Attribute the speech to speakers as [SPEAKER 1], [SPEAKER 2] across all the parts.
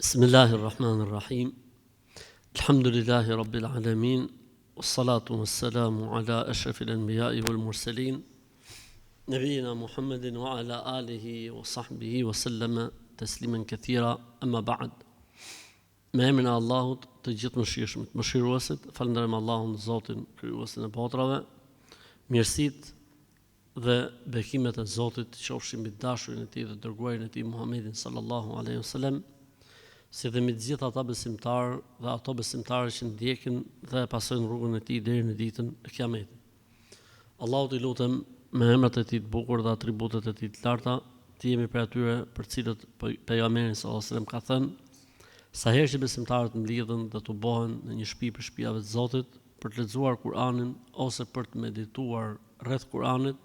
[SPEAKER 1] Bismillahirrahmanirrahim. Alhamdulillahi rabbil alamin. Wassalatu wassalamu ala ashrafil anbiya'i wal mursalin. Nabiyina Muhammedin wa ala alihi wa sahbihi wa sallama tasliman kathira. Amma ba'd. Me emrin e Allahut, të gjithë mëshirshmit, mëshiruesit, falenderojmë Allahun, Zotin, krijuesin e botrave. Mirësitë dhe bekimet e Zotit qofshin mbi dashurin e Tij dhe dërguarin e Tij Muhammedin sallallahu alaihi wasallam, si dhe mbi të gjithë ata besimtarë dhe ato besimtarë që ndjekin dhe pasojnë rrugën e Tij deri në ditën e Kiametit. Allahut i lutem me emrat e Tij të bukur dhe atributet e Tij të larta, të jemi për atyre për cilët pejgamberi sallallahu alaihi wasallam ka thënë: sa herë që besimtarët mblidhen dhe të bohen në një shtëpi për shtëpive të Zotit për të lexuar Kur'anin ose për të medituar rreth Kur'anit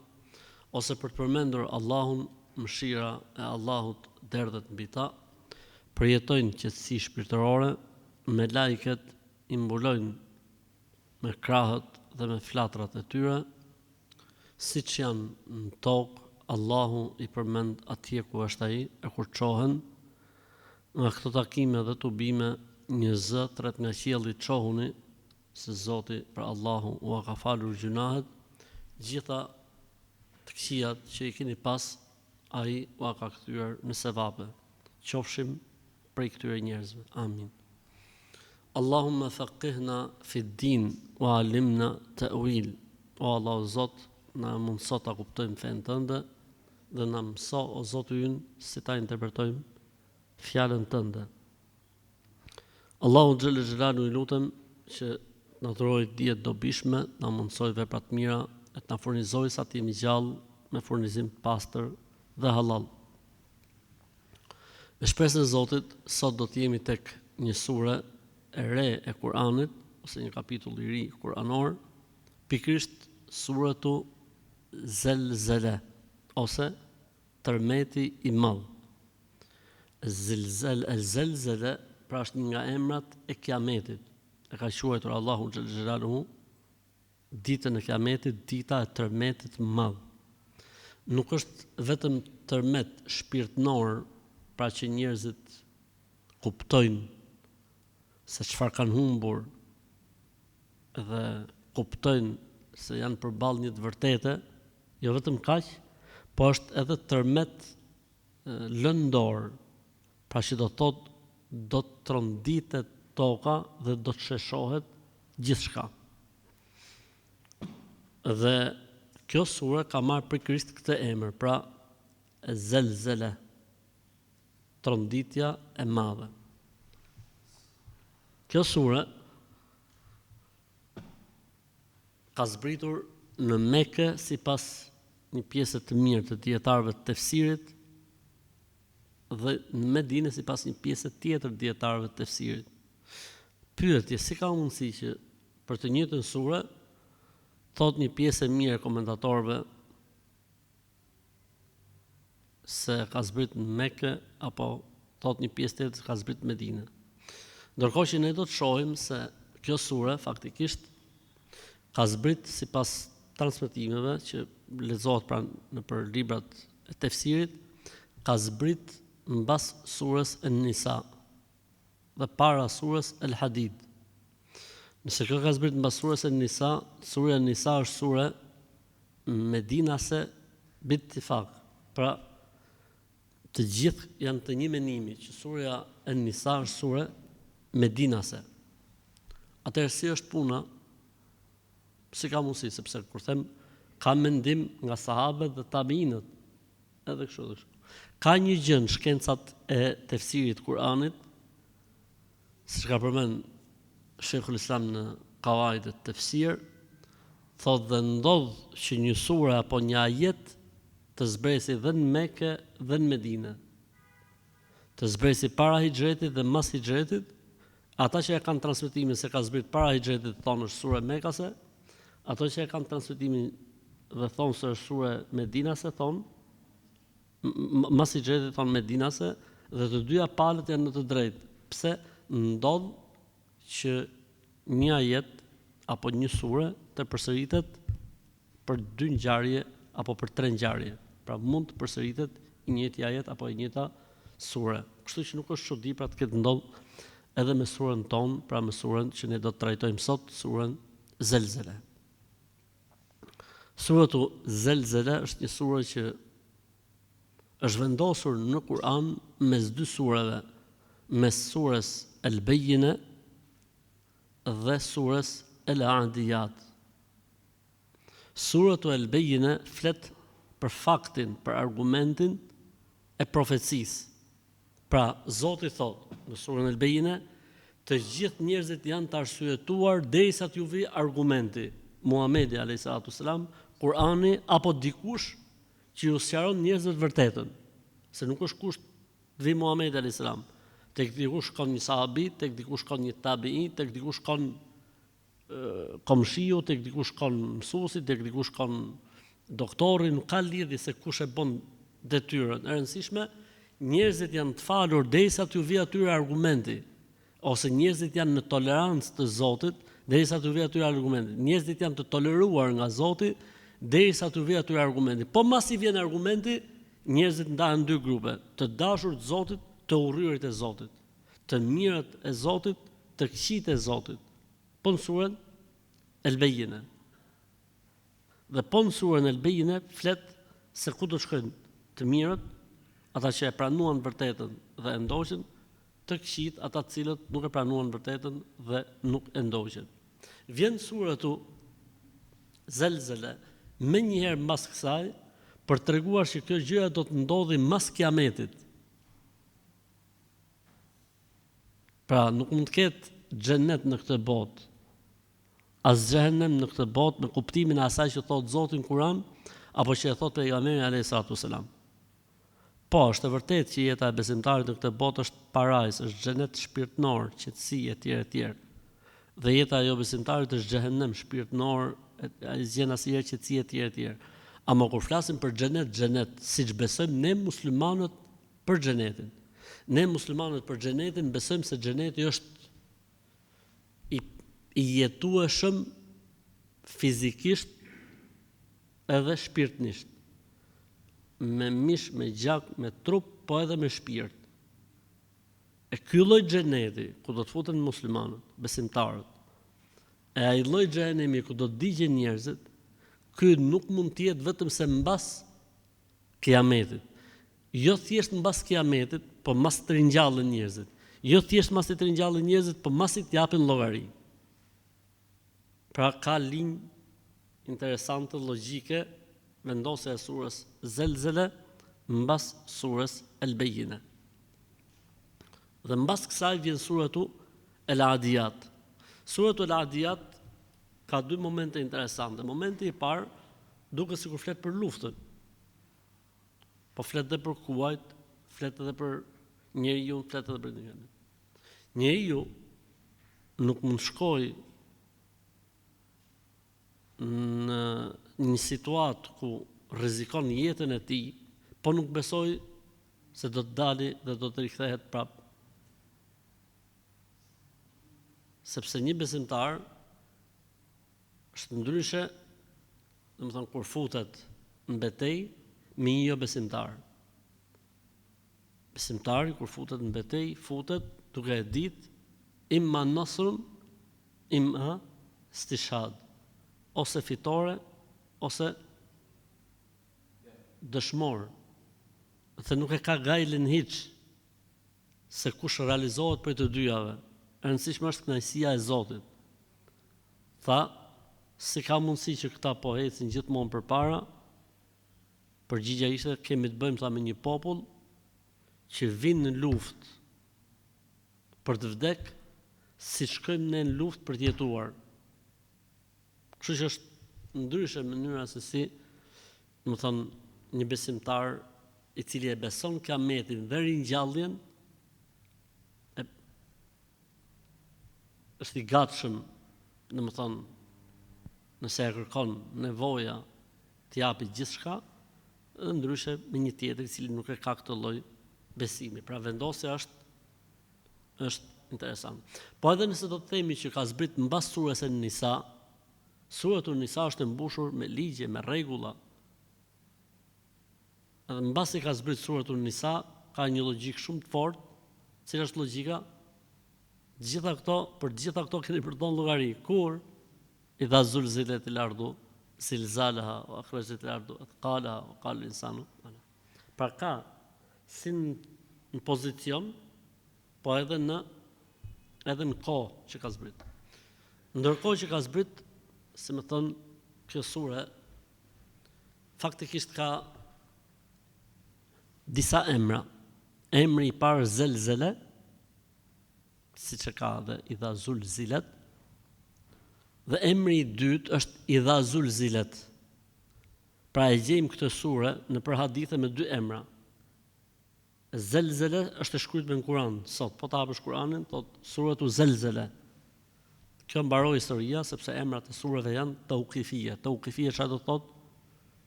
[SPEAKER 1] ose për të përmendur Allahun, mëshira e Allahut derdhet mbi ta, përjetojnë qetësi shpirtërore, me lajket i mbulojnë me krahët dhe me flatrat e tyre, siç janë në tokë, Allahu i përmend atje ku është ai, e kur çohen nga këto takime dhe tubime, një zë tret nga qielli çohuni, se Zoti për Allahu u ka falur gjunahet, gjitha të këqijat që i keni pas, ai u ka kthyer në sevape. Qofshim prej këtyre njerëzve. Amin. Allahumma faqihna fi din wa alimna ta'wil. O Allah, o Zot, na mundso ta kuptojmë fen tënde dhe na mëso, o Zoti ynë, si ta interpretojmë fjalën tënde. Allahu xhel xhelalu i lutem që na dhurojë dije të dobishme, na mundsoj vepra të mira, e të na furnizojë sa të jemi gjallë me furnizim të pastër dhe halal. Me shpresën e Zotit, sot do të jemi tek një sure e re e Kur'anit, ose një kapitull i ri kuranor, pikërisht suratu Zelzele, ose tërmeti i madh. Zelzele, pra është një nga emrat e Kiametit. E ka quajtur Allahu xhel xhelaluhu ditën e Kiametit, dita e tërmetit madh. Nuk është vetëm tërmet shpirtënor, pra që njerëzit kuptojnë se çfarë kanë humbur dhe kuptojnë se janë përballë një të vërtete, jo vetëm kaq, po është edhe tërmet lëndor, pra që do të thotë do të tronditet toka dhe do të sheshohet gjithçka. Dhe kjo sure ka marrë pikërisht këtë emër, pra Zelzele, tronditja e madhe. Kjo sure ka zbritur në Mekë sipas një pjesë të mirë të dietarëve të tefsirit, dhe në Medinë sipas një pjesë tjetër të dietarëve të tefsirit. Pyetje, si ka mundësi që për të njëjtën sure thot një pjesë e mirë e komentatorëve se ka zbritur në Mekë, apo thot një pjesë tjetër se ka zbritur në Medinë. Ndërkohë që ne do të shohim se kjo sure faktikisht ka zbritur sipas transmetimeve që lexohet pra nëpër librat e tefsirit, ka zbritur mbas surës An-Nisa dhe para surës El-Hadid. Nëse kjo ka zbritur mbas surës An-Nisa, surja An-Nisa është sure medinase bittifaq. Pra të gjithë janë të një menimi që surja An-Nisa është sure medinase. Atëherë si është puna? Si ka mundësi, sepse kur them ka mendim nga sahabët dhe tabiinët, edhe kështu dhe kështu. Ka një gjë në shkencat e tefsirit Kur'anit, siç ka përmend Sheikhul Islam në Qawaid at-Tafsir, thotë dhe ndodh që një sure apo një ajet të zbresi dhe në Mekë dhe në Medinë. Të zbresi para hijretit dhe mas hijretit. Ata që e kanë transmetimin se ka zbritur para hijretit thonë është sure mekase, ato që e kanë transmetimin dhe thonë se është sure medinase thonë mas hijretit thonë medinase, dhe të dyja palët janë në të drejtë. Pse? Ndodh që një ajet apo një sure të përsëritet për 2 ngjarje apo për 3 ngjarje. Pra mund të përsëritet i njëjti ajet apo i njëjta sure. Kështu që nuk është çudi pra të ketë ndodhur edhe me surën tonë, pra me surën që ne do të trajtojmë sot, surën Zelzele. Suratu Zelzele është një surë që është vendosur në Kur'an mes dy sureve, mes surës El-Bejjine dhe surës El-Adiyat. Suratu El-Bejjine flet për faktin, për argumentin e profecisë. Pra, Zoti thot në surën El-Bejjine, të gjithë njerëzit janë të arsyetuar derisa t'ju vi argumenti. Muhamedi a.s. Kur'ani apo dikush që ju sqaron njerëzve të vërtetën. Se nuk është kusht të vi Muhamedi a.s. Tek dikush shkon një sahabi, tek dikush shkon një tabi'i, tek dikush shkon komshiu, tek dikush shkon mësuesi, tek dikush shkon doktori, nuk ka lidhje se kush e bën detyrën. E rëndësishme, njerëzit janë të falur derisa t'ju vi atyre argumenti, ose njerëzit janë në tolerancë të Zotit derisa t'ju vi atyre argumenti. Njerëzit janë të toleruar nga Zoti derisa t'ju vi atyre argumenti. Po masi vjen argumenti, njerëzit ndahen dy grupe, të dashur të Zotit, të urryerit e Zotit, të mirët e Zotit, të këqijt e Zotit. Po në surën El-Bejjine. Dhe po në surën El-Bejjine flet se ku do të shkojnë të mirët, ata që e pranuan vërtetën dhe e ndoqën, të këqijt ata të cilët nuk e pranuan vërtetën dhe nuk e ndoqën. Vjen suratu Zelzele më njëherë mbas kësaj për të treguar se kjo gjëja do të ndodhi mbas kiametit. Pra nuk mund të ketë xhenet në këtë botë, as xhenem në këtë botë me kuptimin e asaj që thot Zoti në Kur'an apo që e thot pejgamberi alayhi. Po, është e vërtetë që jeta e besimtarit në këtë botë është parajs, është xhenet shpirtënor, qetësi etj. Dhe jeta e jo besimtarit është xhehenem shpirtënor, ai zgjen asnjëherë qetësi etj. Ama kur flasim për xhenet, siç besojmë ne muslimanët për xhenetin. Ne muslimanët për xhenetin besojmë se xheneti është i jetueshëm fizikisht edhe shpirtënisht. Me mish, me gjak, me trup, po edhe me shpirt. E ky lloj xheneti, ku do të futen muslimanët, besimtarët, e ai lloj xhenemi ku do të digjen njerëzit, ky nuk mund të jetë vetëm se mbas kiametit. Jo thjesht mbas kiametit, po mbas të ringjallën njerëzit. Jo thjesht mbas të ringjallën njerëzit, po mbas të japin llogari. Pra ka linjë interesante logjike vendosja e surës Zelzele mbas surës El-Bejjine. Dhe mbas kësaj vjen suratu El-Adiyat. Suratu El-Adiyat ka dy momente interesante. Momenti i parë duket sikur flet për luftën. Po flet edhe për kuajt, flet edhe për njeriu, flet edhe për njeriu. Njeriu nuk mund shkojë në një situatë ku rrezikon jetën e tij, po nuk besoj se do të dali dhe do të rikthehet prapë. Sepse një besimtar është ndryshe, domethënë kur futet në betejë me një jo besimtar. Besimtari kur futet në betejë, futet duke e ditë imma nasrun, imma stishhad, ose fitore, ose dëshmor. Dhe nuk e ka gajlin hiç se kush realizohet për të dyjave. E rëndësishme është kënaqësia e Zotit. Tha, si ka mundësi që këta po ecin gjithmonë përpara? Përgjigjja ishte kemi të bëjmë me një popull që vin në luftë për të vdek, si shkojmë ne në luftë për të jetuar. Kështu që është ndryshe mënyra se si, domethënë një besimtar i cili e beson kiametin dhe ringjalljen, është i gatshëm, domethënë nëse e kërkon nevoja të japi gjithçka, dhe ndryshe me një tjetër i cili nuk e ka këtë lloj besimi. Pra vendosja është interesant. Po edhe nëse do të themi që ka zbrit mbas surës An-Nisa, suratu An-Nisa është e mbushur me ligje, me rregulla. Edhe mbasi ka zbrit suratu An-Nisa, ka një logjik shumë të fortë Cila është logjika? Për gjitha këto keni përdorur llogari. Kur idha zulzilet al-ardu zilzalaha wa akhrajat al-ardu athqalaha wa qala al-insanu. Pra ka si në pozicion, po edhe në kohë që ka zbrit. Ndërkohë që ka zbrit, si më thon kjo sure, faktikisht ka disa emra. Emri i parë zelzele, siç e ka dhe idha zulzilet, dhe emri i dytë është idha zulzilet. Pra e gjejmë këtë sure në për hadithe me dy emra. Zelzele është e shkruar në Kur'an sot, po ta hapësh Kur'anin, thot suratu Zelzele. Kjo mbaroi historia sepse emrat e sureve janë tauqifie. Tauqifie çfarë do thotë?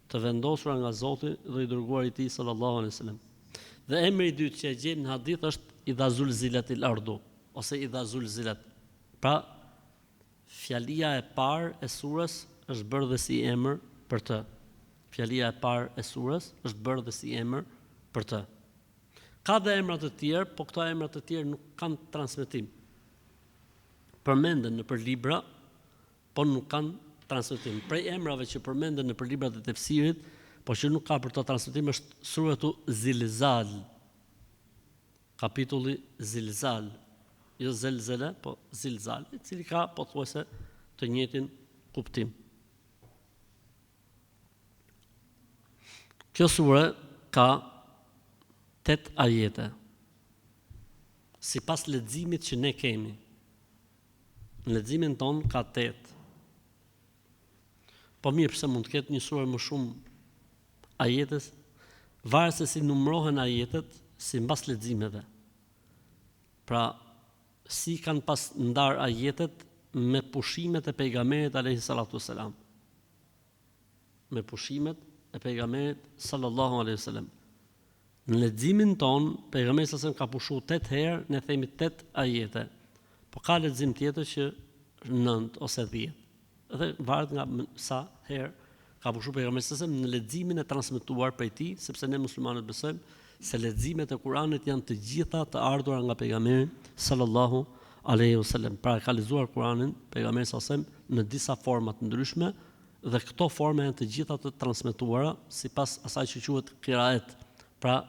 [SPEAKER 1] Të vendosura nga Zoti dhe i dërguari i Tij sallallahu alaihi wasallam. Dhe emri i dytë që e gjejmë në hadith është idha zulzilatil ardu ose idha zulzilat. Pra fjalia e parë e surës është bërë dhe si emër për të. Fjalia e parë e surës është bërë dhe si emër për të. Ka dhe emra të tjerë, po këto emra të tjerë nuk kanë transmetim. Përmenden në për libra, po nuk kanë transmetim. Prej emrave që përmenden në për librat e tefsirit, po që nuk ka për to transmetim është suratu Zilzal. Kapitulli Zilzal. Jo Zelzele, po Zilzal, i cili ka pothuajse të njëjtin kuptim. Kjo sure ka 8 ajete. Sipas leximit që ne kemi. Në leximin ton ka 8. Po mirë, pse mund të ketë një sure më shumë ajetes, varet se si numërohen ajetet sipas leximeve. Pra, si kanë pas ndar ajetet me pushimet e pejgamberit alayhi salatu wasalam. Me pushimet e pejgamberit sallallahu alaihi wasallam. Në leximin ton, pejgamberi sallallahu ka pushuar 8 herë, ne themi 8 ajete. Po ka lexim tjetër që 9 ose 10. Dhe varet nga sa herë ka pushuar pejgamberi sallallahu në leximin e transmetuar prej tij, sepse ne muslimanët besojmë se leximet e Kuranit janë të gjitha të ardhura nga pejgamberi sallallahu alaihi wasallam. Pra ka lexuar Kuranin pejgamberi sallallahu në disa forma të ndryshme dhe këto forma janë të gjitha të transmetuara sipas asaj që quhet qiraat, pra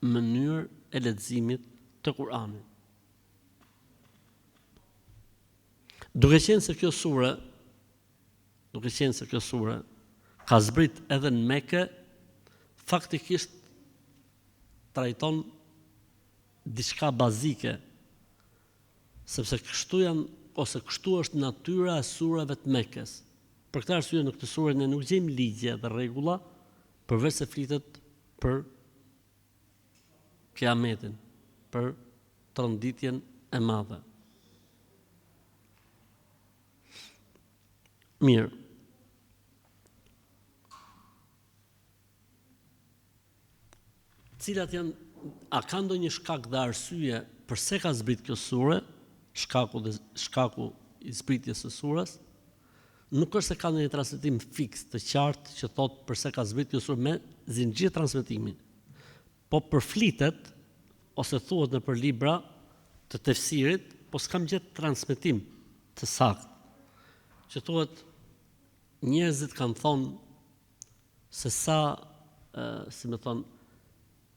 [SPEAKER 1] mënyrë e leximit të Kuranit. Duke qenë se kjo sure ka zbrit edhe në Mekë, faktikisht trajton diçka bazike, sepse kështu është natyra e sureve të Mekës. Për këtë arsye në këtë sure ne nuk gjejmë ligje dhe rregulla, përveç se flitet për kiametin, për tronditjen e madhe. Mirë. Cilat janë, a ka ndonjë shkak dhe arsye pse ka zbrit kjo sure, shkaku i zbritjes së surës? Nuk është se ka ndonjë transmetim fiks të qartë që thotë pse ka zbrit kjo sure me zinxhir transmetimin. Po përflitet ose thuhet në për libra të tefsirit, po s'kam gjetë transmetim të saktë. Që thuhet njerëzit kanë thonë se sa, si më thonë,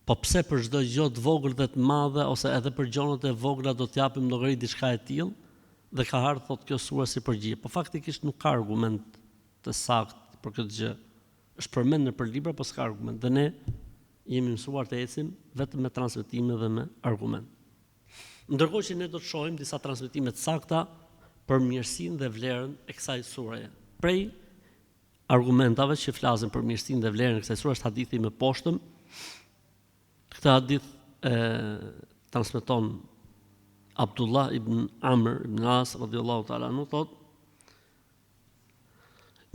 [SPEAKER 1] po pse për çdo gjë të vogël dhe të madhe ose edhe për gjonat e vogla do t'japim llogari diçka e tillë, dhe ka ardhur thotë kjo sure si përgjigje. Po faktikisht nuk ka argument të saktë për këtë gjë. Është përmend në për libra, po s'ka argument. Dhe ne jemi mësuar të ecim vetëm me transmetime dhe me argument. Ndërkohë që ne do të shohim disa transmetime të sakta për mirësinë dhe vlerën e kësaj sureje. Prej argumentave që flasin për mirësinë dhe vlerën e kësaj sure është hadithi më poshtëm. Këtë hadith transmeton Abdullah ibn Amr ibn As radhiyallahu ta'ala anhu thot: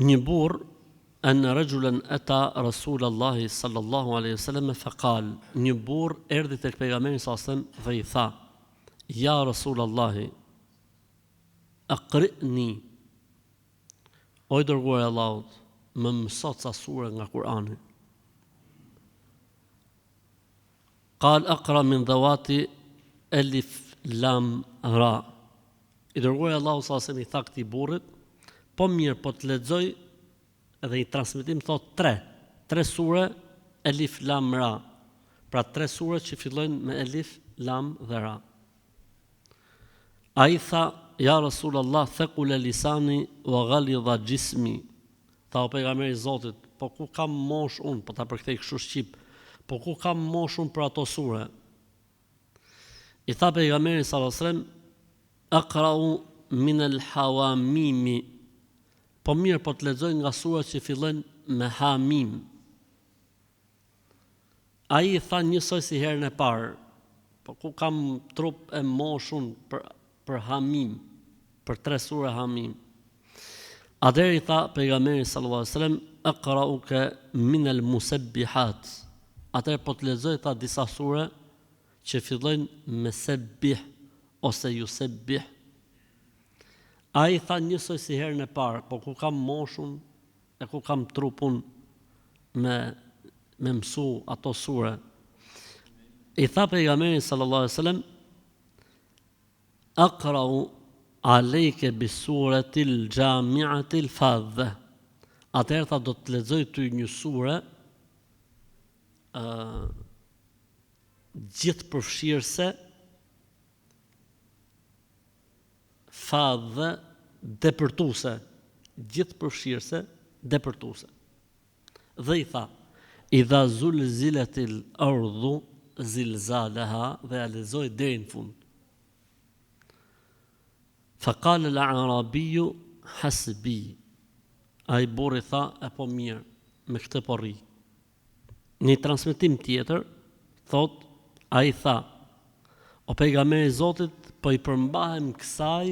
[SPEAKER 1] një burr أن رجلا أتى رسول الله صلى الله عليه وسلم فقال një burr erdhi tek pejgamberi sallallahu alaihi wasallam dhe I tha: Ja Rasul Allah, aqri'ni, o I dërguari I Allahut, më mëso ca sure nga Kurani. قال أقرأ من ذوات elif lam ra. I dërguari Allahu sallallahu alaihi wasallam i tha këtij burrit, po mirë, po të lexoj edhe i transmetim thot 3 sure elif lam ra. Pra 3 sure që fillojnë me elif lam dhe ra. Ai tha, ja Rasulullah, thaqula lisani wa ghalidha jismi. Tha o pejgamberi i Zotit, po ku kam mosh unë, po ta përkthej kështu shqip, po ku kam mosh unë për ato sure? I tha pejgamberi sallallahu alajhi wasallam, aqra'u min al-hawamimi. Po mirë, po të lexoj nga surat që fillojnë me hamim. Ai i tha njësoj si herën e parë, po ku kam trup e moshun për hamim, për 3 sure hamim. Atëherë i tha pejgamberi sallallahu alajhi wasallam, aqra'uka min al-musabbihat. Atëherë po të lexoj tha disa sure që fillojnë me sebbih ose yusebbih. Ai tha njësoj si herën e parë, po ku kam moshun e ku kam trupun me mësu ato sure. I tha pejgamberi sallallahu alajhi wasallam, aqra'u alejke bisuratil jami'atil fadhe. Atëherë tha do të lexoj ty një sure gjithë përfshirëse, fadhe, depërtuese, gjithë përfshirëse, depërtuese. Dhe i tha, idha zulzilatil ardhu zilzalaha, dhe ja lexoi deri në fund. Faqala al-arabiyyu hasbi. Ai burri tha, e po mirë, me këtë po rri. Në transmetim tjetër thot, ai tha, o pejgamberi i Zotit, po i përmbahem kësaj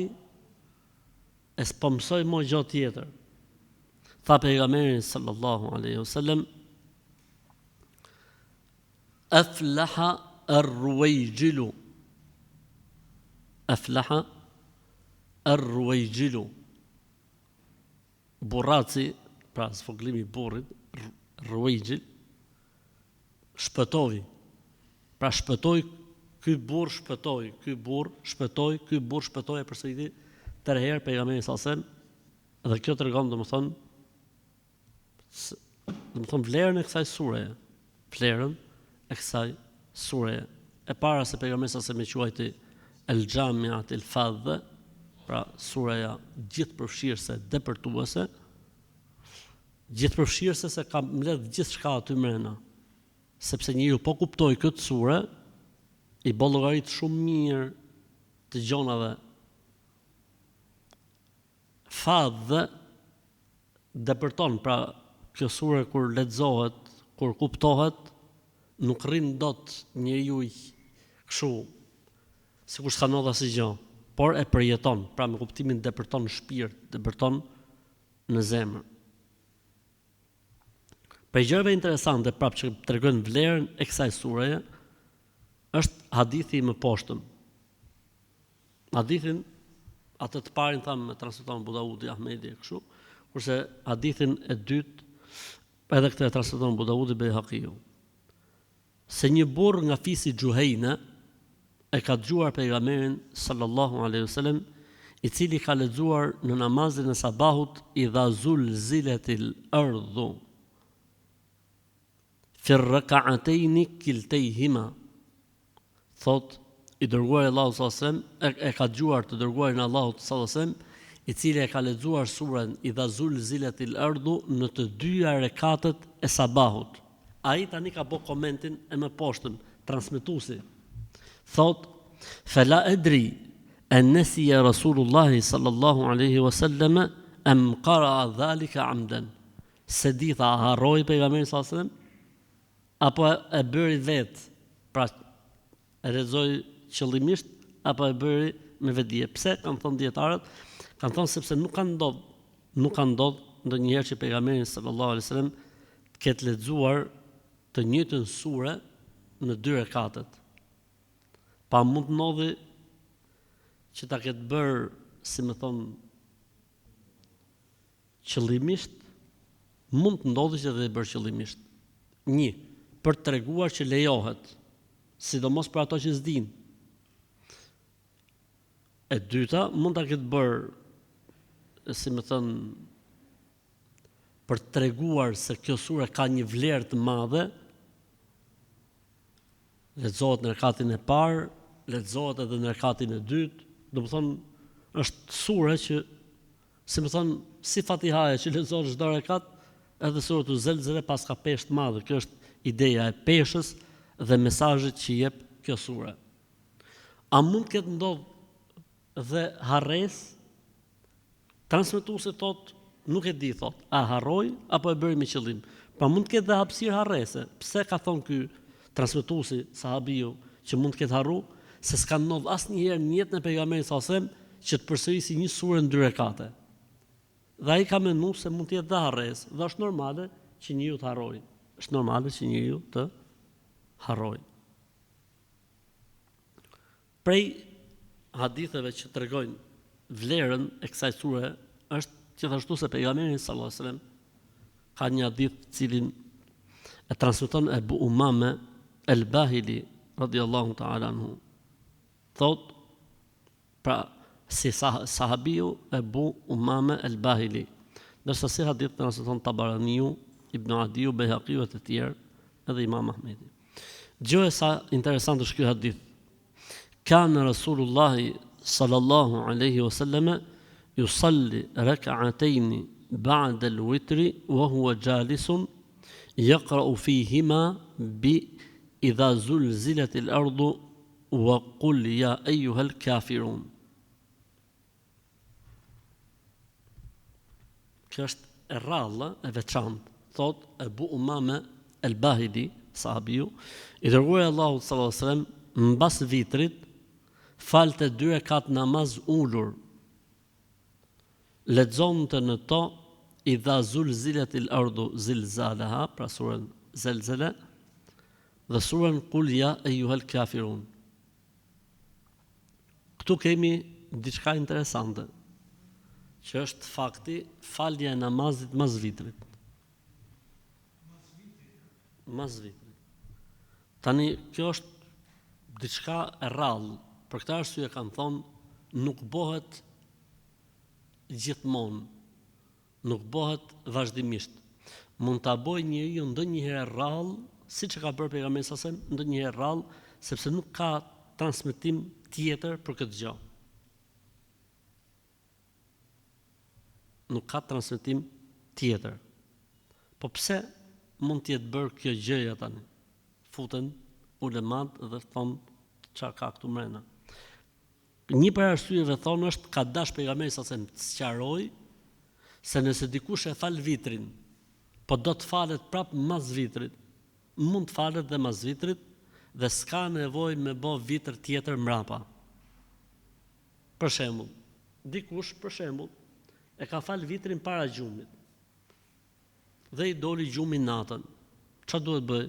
[SPEAKER 1] e s'po mësoj më gjë tjetër. Tha pejgamberi sallallahu alaihi wasallam, aflaha ar-ruwayjilu. Aflaha ar-ruwayjilu. Burraci, pra sfoglimi i burrit, ruwayjil, shpëtoi. Pra shpëtoi ky burr, shpëtoi, ky burr, shpëtoi, ky burr, shpëtoi, përsëriti 3 herë pejgamberi sallallahu alajhi wasallam, dhe kjo tregon domethënë vlerën e kësaj sureje, vlerën e kësaj sureje. E para se pejgamberi sallallahu alajhi wasallam e quajti el-jami'at el-fadhe, pra sureja gjithëpërfshirëse, depërtuese, gjithëpërfshirëse se ka mbledh gjithçka aty brenda. Sepse njeriu po kuptoi këtë sure, i bë llogarit shumë mirë të gjonave. Fadhe depërton, pra kjo sure kur lexohet, kur kuptohet, nuk rrin dot njeriu kështu, sikur s'ka ndodhur asgjë, por e përjeton, pra me kuptimin depërton në shpirt, depërton në zemër. Për gjërave interesante prapë që tregojnë vlerën e kësaj sureje është hadithi më poshtëm. Hadithin atë të parin thamë transmeton Abu Daudi, Ahmedi e kështu, kurse hadithin e dytë edhe këtë e transmeton Abu Daudi Bejhaqiu. Se një burr nga fisi Gjuhejne e ka dëgjuar pejgamberin sallallahu alaihi wasallam, i cili ka lexuar në namazin e sabahut idha zulzilatil ardhu fi rak'atayn kiltayhima. Thot i dërguari Allahu sallallahu alaihi wasallam e ka dëgjuar të dërguarin Allahut sallallahu alaihi wasallam, i cili e ka lexuar surën idha zulzilatil ardhu në të dyja rekatet e sabahut. Ai tani ka bë komentin e më poshtëm, transmetuesi. Thot, fala adri an nasiya Rasulullah sallallahu alaihi wasallam am qara'a dhalika amdan. Se di tha harroi pejgamberi sallallahu alaihi wasallam apo e bëri vet, pra e lexoi qëllimisht apo e bëri me vetdije. Pse kanë thënë dietarët? Kanë thënë sepse nuk ka ndodhur ndonjëherë që pejgamberi sallallahu alaihi wasallam të ketë lexuar të njëjtën sure në 2 rekatet. Pa mund të ndodhi që ta ketë bërë, si më thonë, qëllimisht, mund të ndodhi që të bërë qëllimisht. 1, për të treguar që lejohet, sidomos për ato që s'din. E dyta, mund ta ketë bërë, si më thënë, për të treguar se kjo sure ka një vlerë të madhe, lexohet në rekatin e parë, lexohet edhe në rekatin e dytë, do të thonë është sure që, si më thonë, si Fatihaja që lexohet çdo rekat, edhe suratu Zelzele pas ka peshë të madhe. Kjo është ideja e peshës dhe mesazhit që jep kjo sure. A mund të ketë ndodhur dhe harresë? Transmetuesi thotë, nuk e di, thotë, a harroi apo e bëri me qëllim. Pa mund të ketë dhe hapësirë harrese. Pse ka thonë ky transmetuesi, sahabiu, që mund të ketë harru, se s'ka ndodhur asnjëherë në jetën e pejgamberit sallallahu alajhi wasallam që të përsërisi një sure në 2 rekate. Dhe ai ka menduar se mund të jetë dhe harresë, dhe është normale që njeriu të harrojë. Është normale që njeriu të harrojë. Prej haditheve që tregojnë vlerën e kësaj sure është gjithashtu se pejgamberi sallallahu alajhi wasallam ka një hadith të cilin e transmeton Ebu Umame el-Bahili radhiyallahu ta'ala anhu. Thot, pra si sahabiu Ebu Umame el-Bahili, ndërsa si hadith transmeton Tabaraniu, Ibn Adiu, Bejhaqiu e të tjerë, edhe Imam Ahmedi. Gjë sa interesant është ky hadith. Kana Rasulullahi sallallahu alaihi wasallam yusalli rak'atayn ba'da al-witri wa huwa jalisun yaqra'u fihima bi idha zulzilat al-ardu wa qul ya ayyuha al-kafirun. Kjo është e rrallë, e veçantë, thot Ebu Umame el-Bahili, sahabiu, i dërguari Allahu sallallahu alaihi wasallam mbas vitrit falte 2 rekat namaz ulur. Lexonte në to idha zulzilat al-ardu zilzalaha, pra surën Zelzele, dhe surën Qul ya ayyuhal kafirun. Këtu kemi diçka interesante, që është fakti falja e namazit mas vitrit. Mas vitrit. Tani, kjo është diçka e rrallë. Për këtë arsye kanë thonë, nuk bëhet gjithmonë, nuk bëhet vazhdimisht. Mund ta bëjë njeriu ndonjëherë rrallë, siç e ka bërë pejgamberi sa sem, ndonjëherë rrallë, sepse nuk ka transmetim tjetër për këtë gjë. Nuk ka transmetim tjetër. Po pse mund të jetë bërë kjo gjëja tani? Futen ulemat dhe thonë çka ka këtu mrena. Një për arsyeve thonë është ka dash pejgamberi sa sem të sqaroj se nëse dikush e fal vitrin, po do të falet prap mas vitrit, mund të falet dhe mas vitrit dhe s'ka nevojë me bë vitër tjetër mbrapa. Për shembull, dikush për shembull e ka fal vitrin para gjumit. Dhe i doli gjumi natën. Çfarë duhet bëj?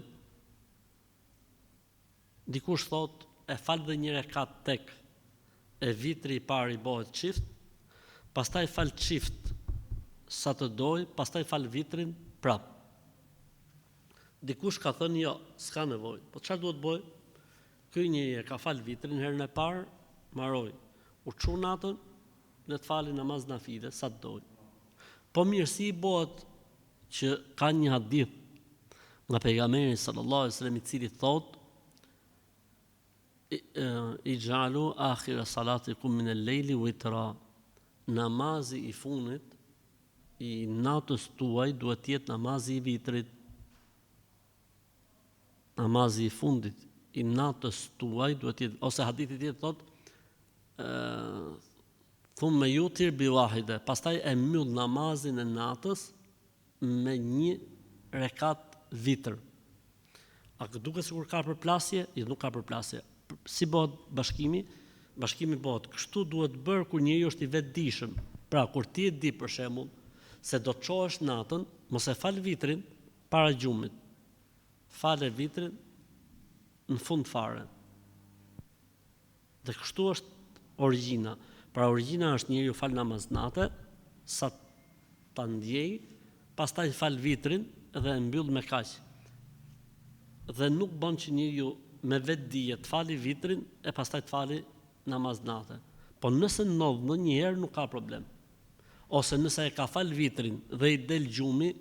[SPEAKER 1] Dikush thot e fal dhe një rekat tek e vitri i parë i bëhet çift, pastaj fal çift sa të doj, pastaj fal vitrin prap. Dikush ka thënë jo, s'ka nevojë. Po çfarë duhet bëj? Ky njeri e ka fal vitrin herën e parë, mbaroi. U çu natën, le të fali namaz nafile sa të doj. Po mirë, si i bëhet që ka një hadith nga pejgamberi sallallahu alaihi wasallam i cili thotë ij'alu akhira salatikum min al-layli witra. Namazi i funit i natës tuaj duhet të jetë namazi i vitrit. Namazi i fundit i natës tuaj duhet të jetë, ose hadithi tjetër thotë thumma yutir bi wahida, pastaj e mbyll namazin e natës me 1 rekat vitër. A duket sikur ka përplasje? Jo, nuk ka përplasje. Si bëhet bashkimi? Bashkimi bëhet kështu duhet bërë kur njeriu është i vetëdijshëm. Pra kur ti e di për shembull se do të çohesh natën, mos e fal vitrin para gjumit. Fale vitrin në fund fare. Dhe kështu është origjina. Pra origjina është njeriu fal namaz natë sa ta ndjej, pastaj fal vitrin dhe e mbyll me kaq. Dhe nuk bën që njeriu me vetë dije të fali vitrin e pastaj të fali namaz natë. Po nëse ndodh ndonjëherë nuk ka problem. Ose nëse e ka fal vitrin dhe i del gjumi,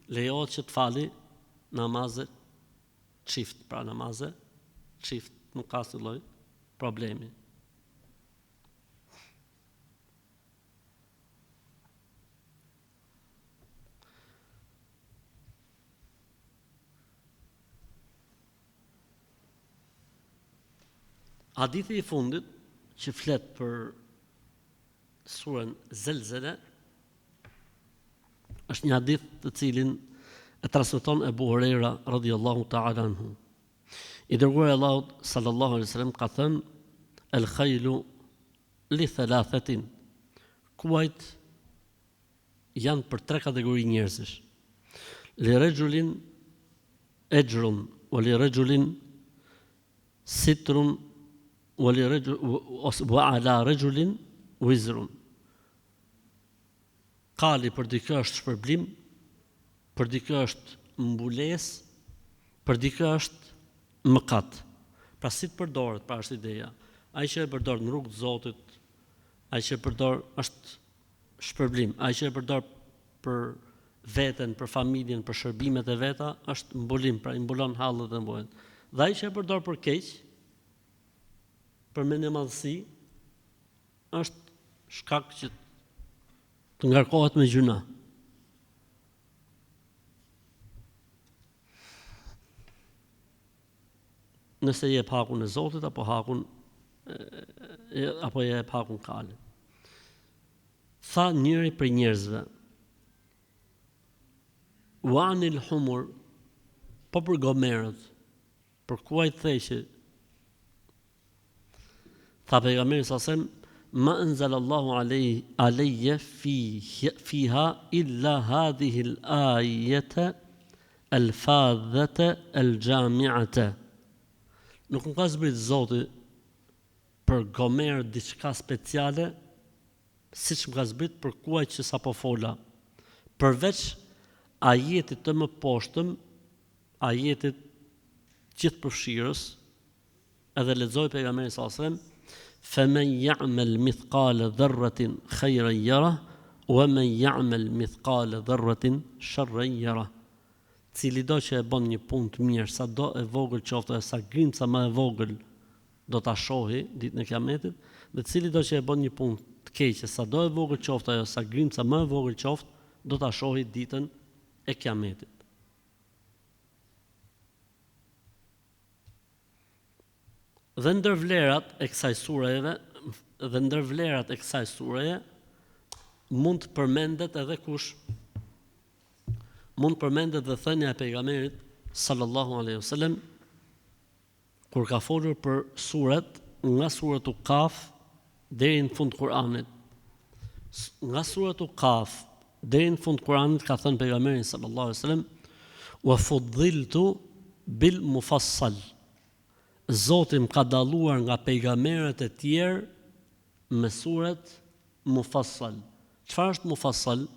[SPEAKER 1] lejohet që të fali namaze çift, pra namaze çift, nuk ka asnjë lloj problemi. Hadithi i fundit që flet për surën Zelzele është një hadith të cilin e transmeton Ebu Hurajra radhiyallahu ta'ala anhu. I dërguari i Allahut sallallahu alaihi wasallam ka thënë: "El khaylu li thalathatin." Kuajt janë për tre kategori njerëzish. Li rajulin ajrun wa li rajulin sitrun wa ala rajulin wizrun. Kali për dikë është shpërblim, për dikë është mbulesë, për dikë është mëkat. Pra si të përdoret, pra është ideja. Ai që e përdor në rrugt të Zotit, ai që e përdor është shpërblim, ai që e përdor për veten, për familjen, për shërbimet e veta, është mbulim, pra i mbulon hallet e mbulen. Dhe ai që e përdor për keq, për mendje madhësi, është shkak që të ngarkohet me gjuna. Nëse jep hakun e Zotit apo hakun apo jep hakun kalit. Tha njëri për njerëzve: "Wa anil humur", po për gomerët, për kuajt thëshë. Tha pejgamberi sallallahu alajhi wasallam: "Ma anzalallahu alayya fiha illa hadhihi al-ayata al-fadhata al-jami'ata." Nuk më ka zbrit Zoti për gomer diçka speciale, siç më ka zbrit për kuajt që sapo fola, përveç ajetit të mëposhtëm, ajetit gjithëpërfshirës, edhe lexoi pejgamberi sallallahu alajhi wasallam: "Faman ya'mal mithqala dharratin khayran yarah, wa man ya'mal mithqala dharratin sharran yarah." Cili do që e bën një punë të mirë, sa do e vogël qoftë, sa grimca më e vogël do ta shohë ditën e Kiametit, dhe cili do që e bën një punë të keqe, sa do e vogël qoftë ajo, sa grimca më e vogël qoftë, do ta shohë ditën e Kiametit. Dhe ndër vlerat e kësaj sureje mund të përmendet edhe kush? Mund të përmendet dhe thënia e pejgamberit sallallahu alaihi wasallam kur ka folur për suret nga suratu Kaf deri në fund Kur'anit. Nga suratu Kaf deri në fund Kur'anit ka thënë pejgamberi sallallahu alaihi wasallam: "Wa fuddiltu bil mufassal." Zoti më ka dalluar nga pejgamberët e tjerë me suret mufassal. Çfarë është mufassal?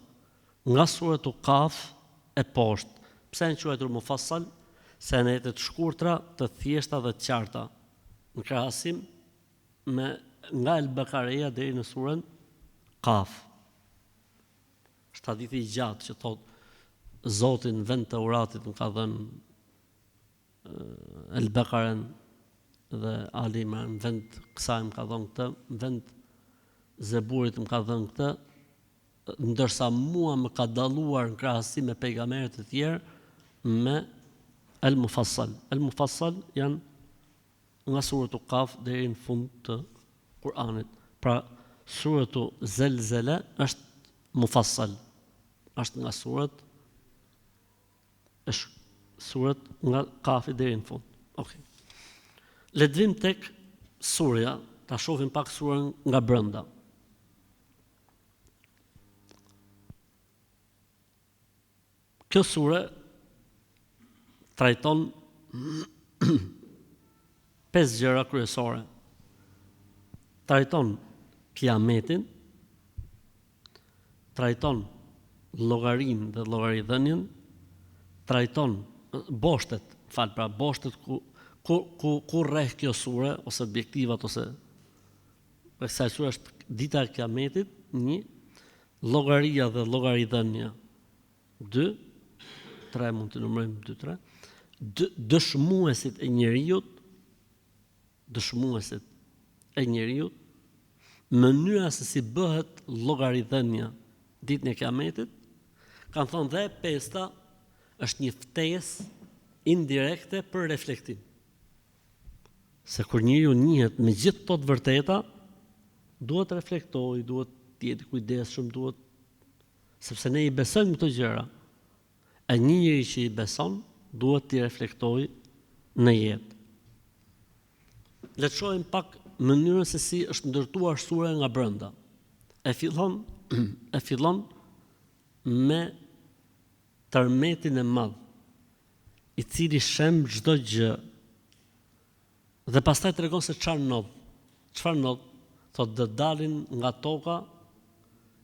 [SPEAKER 1] Nga suratu Kaf e poshtë. Pse janë quajtur mufassal? Se janë ajete të shkurtra, të thjeshta dhe të qarta, në krahasim me nga El-Bakaria deri në surën Kaf. Është hadithi i gjatë që thotë Zoti në vend të Uratit më ka dhënë El-Bakaren dhe Ali Imran, në vend kësaj më ka dhënë këtë, në vend Zeburit më ka dhënë këtë, ndërsa mua më ka dalluar në krahasim me pejgamberët e tjerë me El-Mufassal. El-Mufassal janë nga suratu Kaf deri në fund të Kur'anit. Pra suratu Zelzele është Mufassal. Është nga surat nga Kafi deri në fund. Okay. Le të vim tek surja, ta shohim pak surën nga brenda. Kjo sure trajton 5 gjëra kryesore. Trajton Kiametin, trajton llogarinë dhe llogaridhënien, trajton boshtet, boshtet ku rreh kjo sure ose objektivat ose kësaj sure është dita e Kiametit, 1, llogaria dhe llogaridhënia, 2, 3 mund të numërojmë 2, 3, dëshmuesit e njeriut, mënyra se si bëhet llogaridhënia ditën e Kiametit, kanë thonë dhe pesta është një ftesë indirekte për reflektim. Se kur njeriu njihet me gjithë këto të vërteta, duhet reflektoj, duhet të jetë kujdesshëm, sepse ne i besojmë këto gjëra. E një njeri që i beson, duhet të reflektoj në jetë. Le të shohim pak mënyrën se si është ndërtuar sura nga brenda. E fillon me tërmetin e madh, i cili shemb çdo gjë. Dhe pastaj tregon se çfarë ndodh. Çfarë ndodh? Thotë do dalin nga toka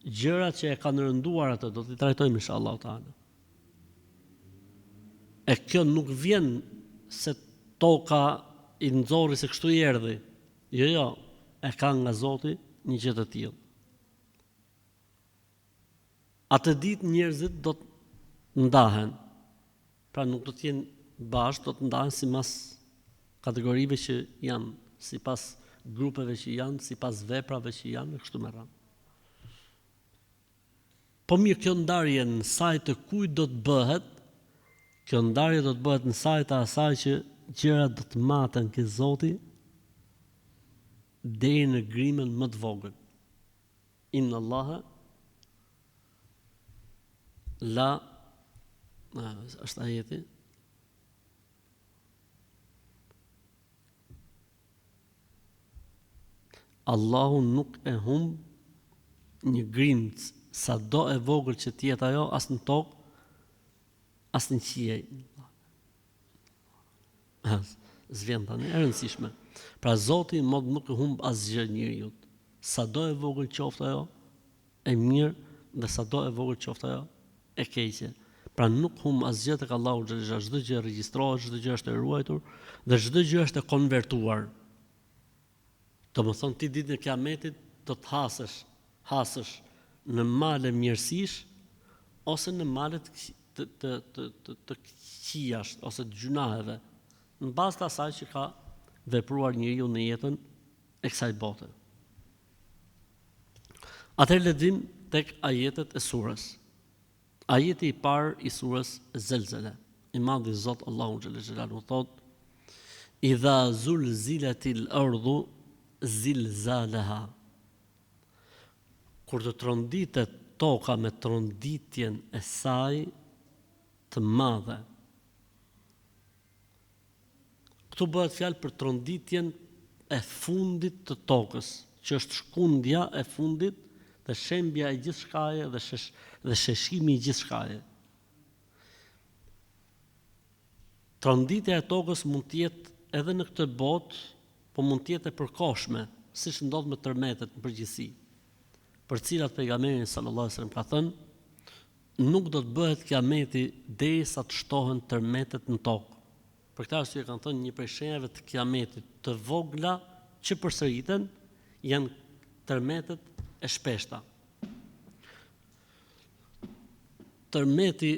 [SPEAKER 1] gjërat që e kanë rënduar atë, do t'i trajtojmë inshallah taala. E kjo nuk vjen se toka i nxorri se kështu i erdhi. Jo, e ka nga Zoti një gjë të tillë. Atë ditë njerëzit do të ndahen. Pra nuk do të jenë bashkë, do të ndahen sipas kategorive që janë, sipas grupeve që janë, sipas veprave që janë, e kështu me radhë. Po mirë, kjo ndarje në sajt të kujt do të bëhet? Kjo ndarje do të bëhet në sajt të asaj që gjërat do të maten ke Zoti deri në grimën më të vogël. Inna Allaha la është ajeti. Allahu nuk e humb një grimc, sa do e vogël që tjetë ajo, as në tokë, as në qiej. Zvjen tani, e rëndësishme. Pra Zoti mod nuk e humb asgjë njeriu. Sa do e vogël qoftë ajo, e mirë, dhe sa do e vogël qoftë ajo, e keqe. Pra nuk humb asgjë tek Allahu xhallahu, çdo gjë regjistrohet, çdo gjë është e ruajtur dhe çdo gjë është e konvertuar. Domethënë ti ditën e Kiametit do të hasësh në male mirësish ose në male të qijash ose të gjunaheve, në bazë të asaj që ka vepruar njeriu në jetën e kësaj bote. Atëherë le të vim tek ajetet e surës. Ajeti i parë i surës Zelzele. I madhi Zot Allahu xhallahu xhelalu thot: "Idha zulzilatil ardhu zilzalaha." Kur të tronditet toka me tronditjen e saj të madhe. Këtu bëhet fjalë për tronditjen e fundit të tokës, që është shkundja e fundit dhe shembja e gjithçkaje dhe sheshimi i gjithçkaje. Tronditja e tokës mund të jetë edhe në këtë botë, po mund të jetë e përkohshme, siç ndodh me tërmetet në përgjithësi, për cilat pejgamberi sallallahu alajhi wasallam ka thënë, nuk do të bëhet Kiameti derisa të shtohen tërmetet në tokë. Për këtë arsye kanë thënë një prej shenjave të Kiametit të vogla që përsëriten janë tërmetet e shpeshta. Tërmeti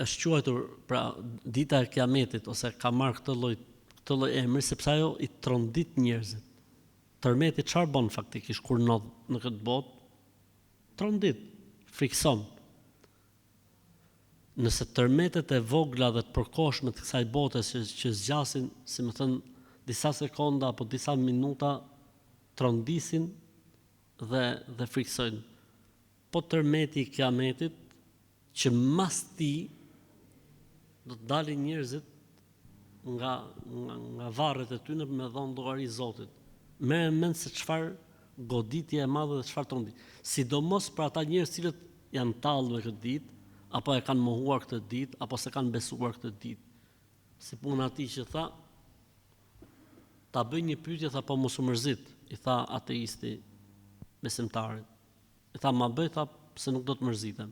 [SPEAKER 1] është quajtur pra dita e Kiametit ose ka marrë këtë lloj emri sepse ajo i trondit njerëzit. Tërmeti çfarë bën faktikisht kur ndodh në këtë botë? Trondit, frikson. Nëse tërmetet e vogla dhe të përkohshme të kësaj bote që zgjasin, si më thënë, disa sekonda apo disa minuta, trondisin dhe friksojnë. Po tërmeti i Kiametit, që mas ti do të dalin njerëzit nga varret e tyre me dhënë llogari Zotit. Merren mend se çfarë goditje e madhe dhe çfarë tronditje. Sidomos për ata njerëz që janë tallë me këtë ditë, apo e kanë mohuar këtë ditë, apo se kanë besuar këtë ditë. Si puna atij që tha, ta bëj një pyetje, tha po mos u mërzit, i tha ateisti besimtarit. I tha ma bëj, tha pse nuk do të mërzitem.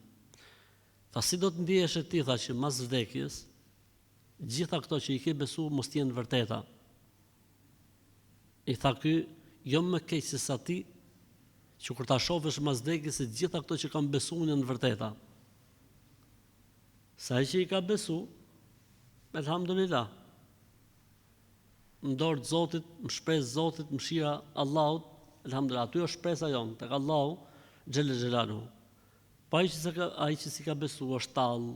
[SPEAKER 1] Tha si do të ndihesh e ti, tha që mas vdekjes, gjitha këto që i ke besu mos t'jenë vërteta. I tha ky, jo më keq se sa ti që kur ta shohësh mas vdekjes se gjitha këto që kanë besuar janë vërteta. Sa që i ka besu, elhamdulillah. Në dorë të Zotit, më shpresë Zotit, mëshira Allahut, elhamdulillah, aty është shpresa jonë, tek Allahu xhelle xhelaluhu. Pa ai që si ka besu është tallë,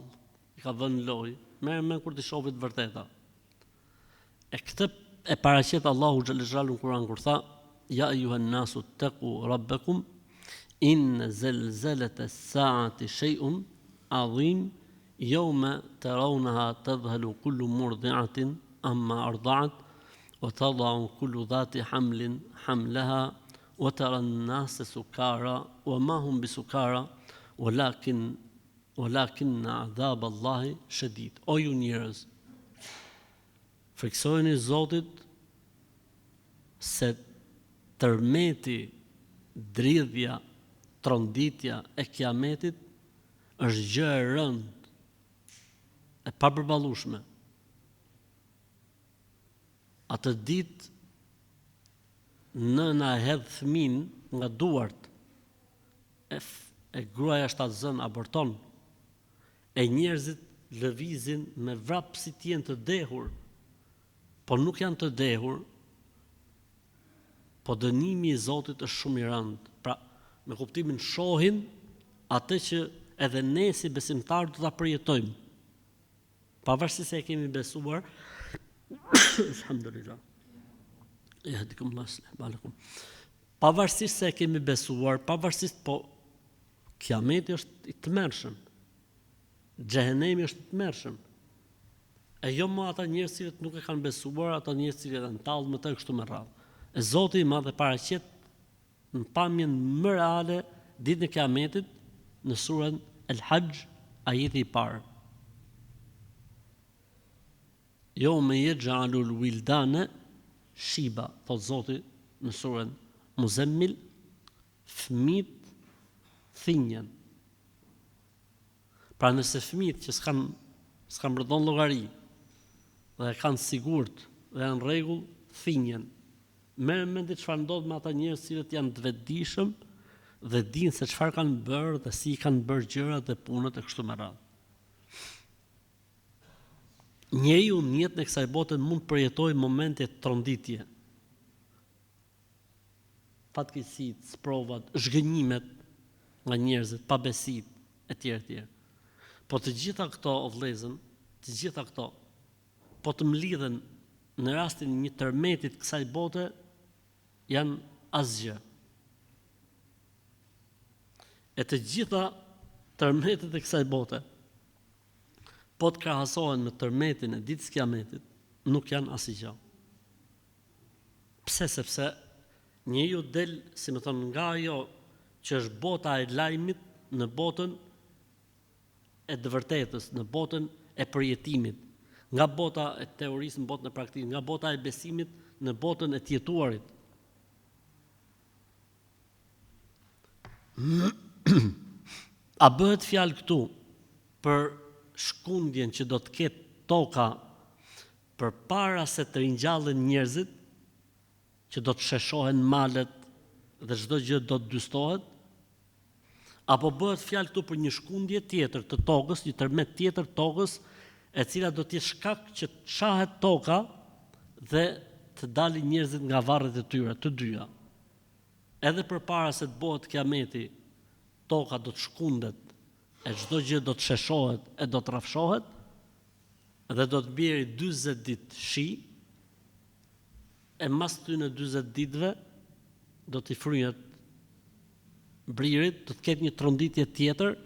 [SPEAKER 1] i ka vënë lojë, merr kur të shohit vërteta. E këtë e paraqet Allahu xhelle xhelaluhu në Kur'an kur tha: "Ya ayyuhan nasu taqu rabbakum in zalzalata as-sa'ati shay'un 'azim yawma tarawnaha tadhhalu kullu murdi'atin amma arda'at wa tada'u kullu dhati hamlin hamlaha wa tara an-nasa sukara wa ma hum bisukara walakin 'adhab Allahi shadid." O ju njerëz, friksojeni Zotit se tërmeti, dridhja, tronditja e kiametit është gjë e rëndë, e papërballueshme. Atë ditë nëna e hedh fëmin nga duart, e gruaja shtatzën aborton, e njerëzit lëvizin me vrap si të jenë të dehur, po nuk janë të dehur, po dënimi i Zotit është shumë i rëndë. Pra, me kuptimin shohin atë që edhe ne si besimtarë do ta përjetojmë. Pavarësisht se e kemi besuar, alhamdulillah. Pavarësisht se e kemi besuar, pavarësisht, po kiameti është i tmerrshëm. Xhehenemi është i tmerrshëm. E jo më ata njerëz që nuk e kanë besuar, ata njerëz që janë tallë më të kështu me radhë. E Zoti i Madh e paraqet në pamjen më reale ditën e kiametit në surën El-Hajj, ajeti i parë. Jo me yaj'alul wildana shiba, thot Zoti në surën Muzammil, fëmit thinjen. Pra nëse fëmit që s'kan bërthon llogari dhe kanë sigurt dhe janë rregull, thinjen. Merë mendje çfarë ndodh me ata njerëz që janë të vetëdijshëm dhe dinë se çfarë kanë bërë dhe si kanë bërë gjërat dhe punët e kështu me radhë. Njeriu në jetën e kësaj bote mund të përjetojë momente tronditje. Fatkeqësitë, sprovat, zhgënjimet nga njerëzit, pabesitë etj. Po të gjitha këto, o vëllezër, të gjitha këto, po të mlidhen në rastin e një tërmetit kësaj bote, janë asgjë. E të gjitha tërmetet e kësaj bote, po të krahasohen me tërmetin e ditës kiametit, nuk janë asgjë. Pse? Sepse njeriu del, si më thon, nga ajo që është bota e lajmit në botën e të vërtetës, në botën e përjetimit, nga bota e teorisë në botën e praktikës, nga bota e besimit në botën e të jetuarit. A bëhet fjalë këtu për shkundjen që do të ketë toka përpara se të ringjallen njerëzit, që do të sheshohen malet dhe çdo gjë do të dystohet? Apo bëhet fjalë këtu për një shkundje tjetër të tokës, një tërmet tjetër tokës, e cila do të jetë shkak që të shahet toka dhe të dalin njerëzit nga varret e tyre, të dyja. Edhe përpara se të bëhet kiameti, toka do të shkundet, e çdo gjë do të sheshohet e do të rrafshohet, dhe do të bjerë 40 ditë shi, e mas këtyre 40 ditëve do t'i fryhet bririt, do të ketë një tronditje tjetër,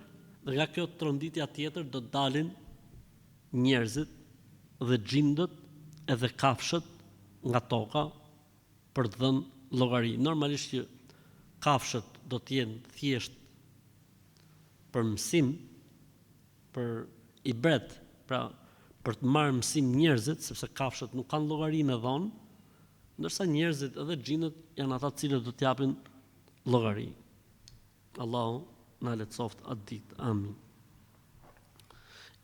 [SPEAKER 1] dhe nga kjo tronditja tjetër do të dalin njerëzit dhe xhindët edhe kafshët nga toka për të dhënë llogari. Normalisht që kafshët do të jenë thjesht për mësim, për ibret, pra për të marrë mësim njerëzit, sepse kafshët nuk kanë llogari me dhonë, ndërsa njerëzit edhe xhinët janë ata të cilët do të japin llogari. Allahu na lehtësoft atë ditë. Amin.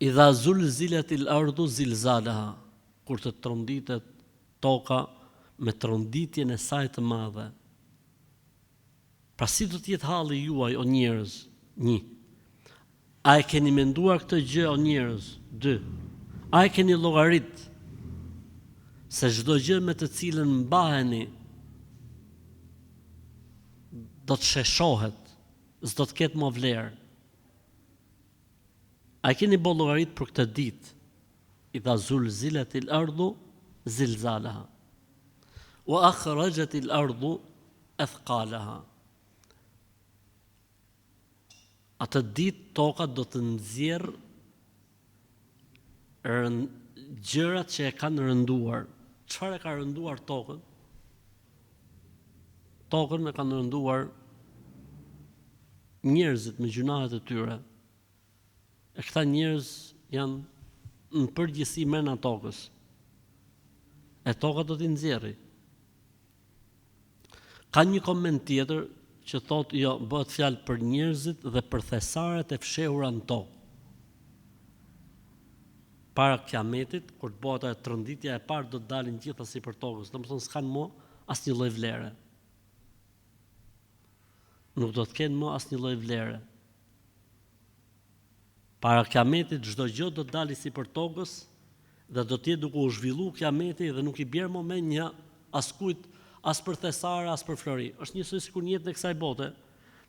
[SPEAKER 1] Idha zulzilatil ardu zilzalaha, kur të tronditet toka me tronditjen e saj të madhe. Pra si do të jetë halli juaj o njerëz? 1. A e keni menduar këtë gjë o njerëz? 2. A e keni llogarit se çdo gjë me të cilën mbaheni do të sheshohet, s'do të ketë më vlerë? A e keni bërë llogarit për këtë ditë? Idha zulzilatil ardu zilzalaha wa akhrajatil ardu athqalaha. Atë ditë toka do të nxjerrë gjërat që e kanë rënduar. Çfarë e ka rënduar tokën? Tokën e kanë rënduar njerëzit me gjunahet e tyre. E këta njerëz janë në përgjithësi mrena tokës. E toka do t'i nxjerrë. Ka një koment tjetër që thotë jo, bëhet fjalë për njerëzit dhe për thesaret e fshehura në tokë. Para kiametit, kur të bëhet ajo tronditja e parë, do të dalin gjitha sipër tokës. Domethënë s'kan më asnjë lloj vlere. Nuk do të kenë më asnjë lloj vlere. Para kiametit çdo gjë do të dalë sipër tokës dhe do të jetë duke u zhvilluar kiameti dhe nuk i bjerë më me një askujt, as për thesare, as për flori. Është njësoj sikur në jetën e kësaj bote,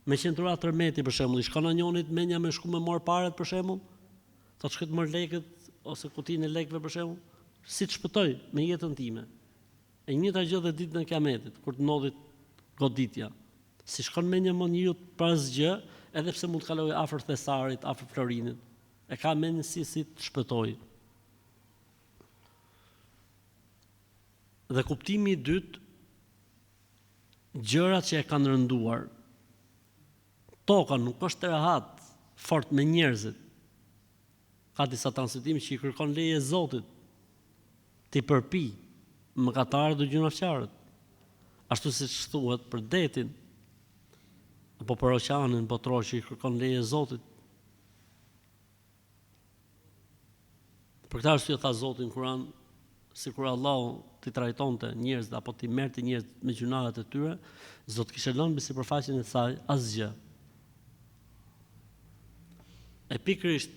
[SPEAKER 1] me qendra tërmeti për shembull, i shkon anjonit menja me shku me marr parat për shembull, thotë shkoj të marr lekët ose kutinë e lekëve për shembull, si të shpëtoj me jetën time. E njëjta gjë dhe ditën e kiametit, kur të ndodhit goditja. Si shkon menja më njëu për asgjë, edhe pse mund të kalojë afër thesarit, afër florinit, e ka mendjen si të shpëtoj. Dhe kuptimi i dytë, gjërat që e kanë rënduar. Toka nuk është rehat fort me njerëzit. Ka disa transmetime që i kërkon leje Zotit ti përpi mëkatarët dhe gjunafçarët. Ashtu siç thuhet për detin apo për oqeanin botror që i kërkon leje Zotit. Për këtë arsye tha Zoti në Kur'an, sikur Allahu ti trajtonte njerëzit apo ti merrte njerëz me gjunahet e tyre, s'do të kishte lënë mbi sipërfaqen e saj asgjë. E pikërisht